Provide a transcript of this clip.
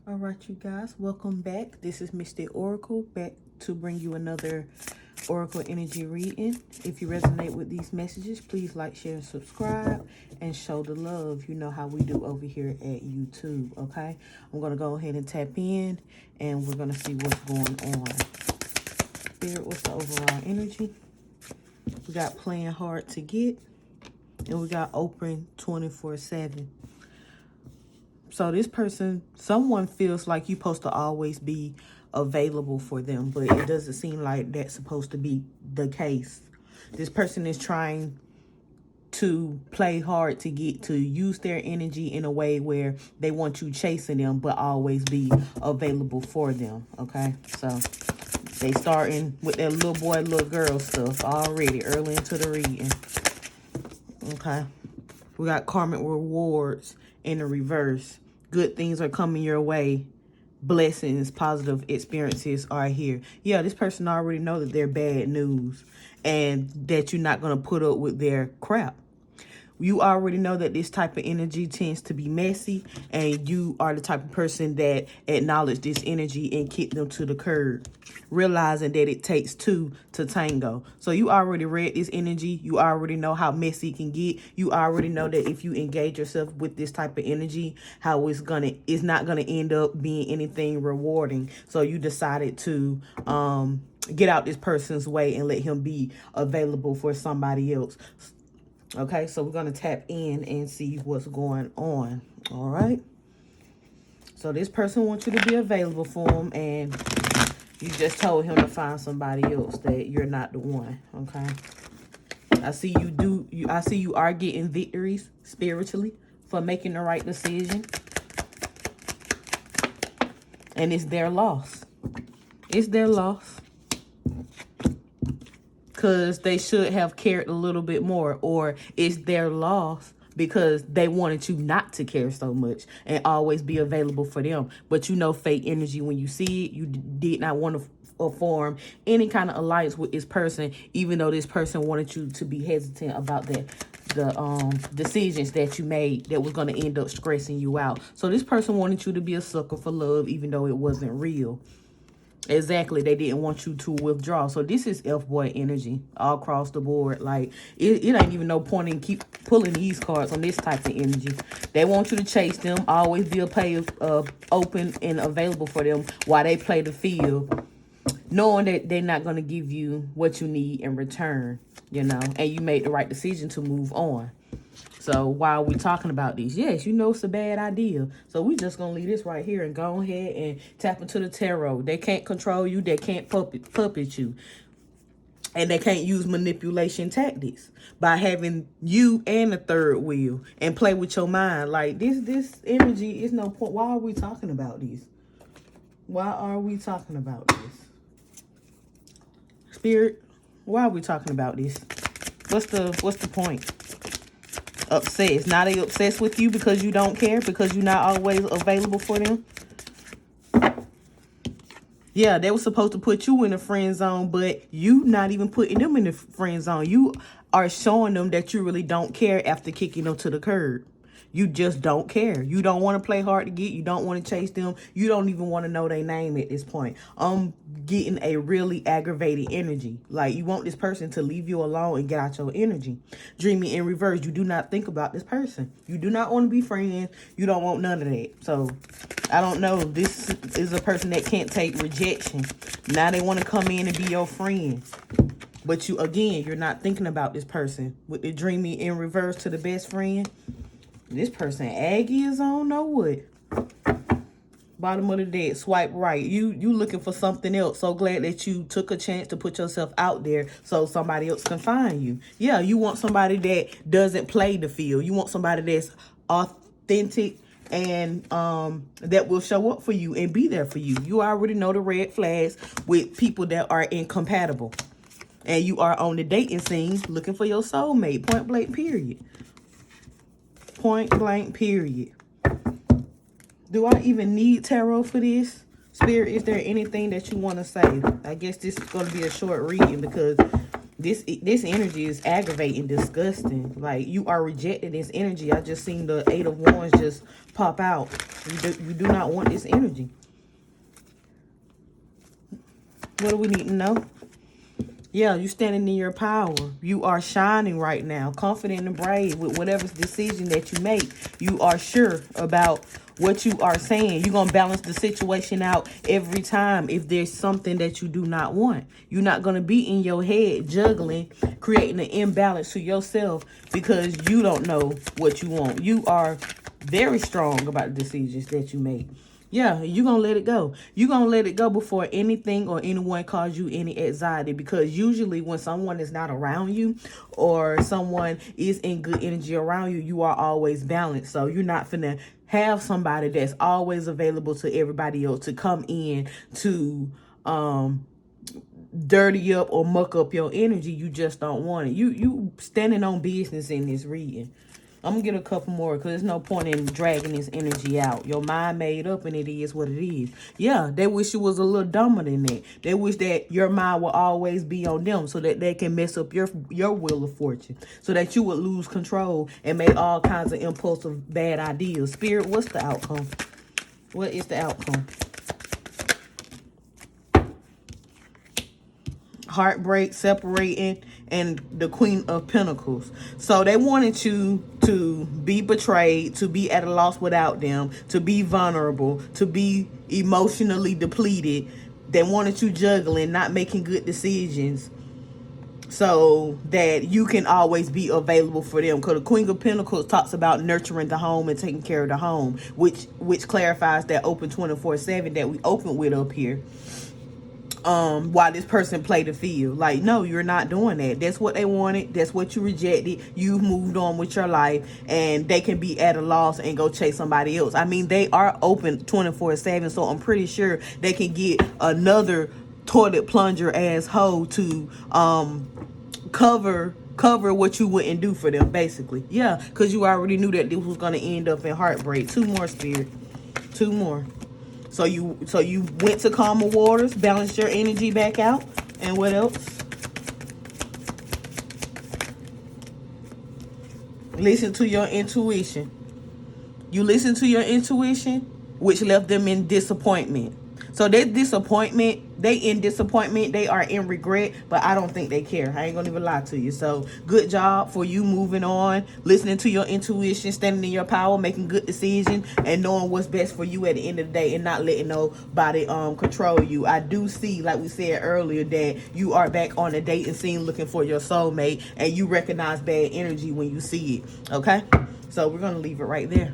All right, you guys, welcome back. This is Mr. Oracle, back to bring you another Oracle energy reading. If you resonate with these messages, please like, share, and subscribe, and show the love. You know how we do over here at YouTube, okay? I'm going to go ahead and tap in, and we're going to see what's going on. Spirit, what's the overall energy? We got playing hard to get, and we got open 24/7. So this person, someone feels like you're supposed to always be available for them, but it doesn't seem like that's supposed to be the case. This person is trying to play hard to get to use their energy in a way where they want you chasing them, but always be available for them, okay? So they starting with their little boy, little girl stuff already early into the reading, okay? We got karmic rewards in the reverse. Good things are coming your way. Blessings, positive experiences are here. Yeah, this person already know that they're bad news and that you're not going to put up with their crap. You already know that this type of energy tends to be messy, and you are the type of person that acknowledge this energy and kick them to the curb, realizing that it takes two to tango. So you already read this energy. You already know how messy it can get. You already know that if you engage yourself with this type of energy, how it's not gonna end up being anything rewarding. So you decided to get out this person's way and let him be available for somebody else. Okay, so we're going to tap in and see what's going on. All right. So this person wants you to be available for him, and you just told him to find somebody else, that you're not the one. Okay. I see you are getting victories spiritually for making the right decision. And it's their loss. It's their loss. Because they should have cared a little bit more, or it's their loss because they wanted you not to care so much and always be available for them. But you know fake energy when you see it. You did not want to form any kind of alliance with this person, even though this person wanted you to be hesitant about the decisions that you made that was going to end up stressing you out. So this person wanted you to be a sucker for love, even though it wasn't real. Exactly. They didn't want you to withdraw. So this is F-boy energy all across the board. Like, it ain't even no point in keep pulling these cards on this type of energy. They want you to chase them, always be open and available for them while they play the field, knowing that they're not going to give you what you need in return, you know, and you made the right decision to move on. So while we're talking about these, yes, you know it's a bad idea. So we just going to leave this right here and go ahead and tap into the tarot. They can't control you. They can't puppet you. And they can't use manipulation tactics by having you and the third wheel and play with your mind. Like, this energy is no point. Why are we talking about this? Why are we talking about this? Spirit, why are we talking about this? What's the point? Obsessed. Now they obsessed with you because you don't care, because you're not always available for them. Yeah, they were supposed to put you in the friend zone, but you not even putting them in the friend zone. You are showing them that you really don't care after kicking them to the curb. You just don't care. You don't want to play hard to get. You don't want to chase them. You don't even want to know their name at this point. I'm getting a really aggravated energy. Like, you want this person to leave you alone and get out your energy. Dreaming in reverse. You do not think about this person. You do not want to be friends. You don't want none of that. So, I don't know. This is a person that can't take rejection. Now they want to come in and be your friend. But you're not thinking about this person. With the dreaming in reverse to the best friend. This person Aggie is on, know what? Bottom of the deck, swipe right. You looking for something else. So glad that you took a chance to put yourself out there so somebody else can find you. Yeah, you want somebody that doesn't play the field. You want somebody that's authentic and that will show up for you and be there for you. You already know the red flags with people that are incompatible. And you are on the dating scene looking for your soulmate. Point blank, period. Point blank, period. Do I even need tarot for this? Spirit, is there anything that you want to say? I guess this is going to be a short reading because This energy is aggravating, disgusting. Like, you are rejecting this energy. I just seen the 8 of Wands just pop out. You do not want this energy. What do we need to know? Yeah, you standing in your power. You are shining right now, confident and brave with whatever decision that you make. You are sure about what you are saying. You're going to balance the situation out every time if there's something that you do not want. You're not going to be in your head juggling, creating an imbalance to yourself because you don't know what you want. You are very strong about the decisions that you make. Yeah, you're going to let it go. You're going to let it go before anything or anyone cause you any anxiety, because usually when someone is not around you or someone is in good energy around you, you are always balanced. So you're not finna have somebody that's always available to everybody else to come in to dirty up or muck up your energy. You just don't want it. You standing on business in this reading. I'm going to get a couple more because there's no point in dragging this energy out. Your mind made up and it is what it is. Yeah, they wish it was a little dumber than that. They wish that your mind will always be on them so that they can mess up your wheel of fortune. So that you would lose control and make all kinds of impulsive bad ideas. Spirit, what's the outcome? What is the outcome? Heartbreak, separating, and the Queen of Pentacles. So they wanted you to be betrayed, to be at a loss without them, to be vulnerable, to be emotionally depleted. They wanted you juggling, not making good decisions, so that you can always be available for them. Because the Queen of Pentacles talks about nurturing the home and taking care of the home, which clarifies that open 24/7 that we open with up here. While this person played the field. Like, no, you're not doing that. That's what they wanted. That's what you rejected. You've moved on with your life, and they can be at a loss and go chase somebody else. I mean, they are open 24/7, so I'm pretty sure they can get another toilet plunger ass hoe to cover what you wouldn't do for them, basically. Yeah, because you already knew that this was going to end up in heartbreak. 2 more, Spirit. 2 more. So you went to calmer waters, balanced your energy back out, and what else? Listen to your intuition. You listen to your intuition, which left them in disappointment. So that disappointment, they in disappointment, they are in regret, but I don't think they care. I ain't gonna even lie to you. So good job for you moving on, listening to your intuition, standing in your power, making good decisions, and knowing what's best for you at the end of the day, and not letting nobody control you. I do see, like we said earlier, that you are back on a dating scene looking for your soulmate, and you recognize bad energy when you see it. Okay? So we're gonna leave it right there.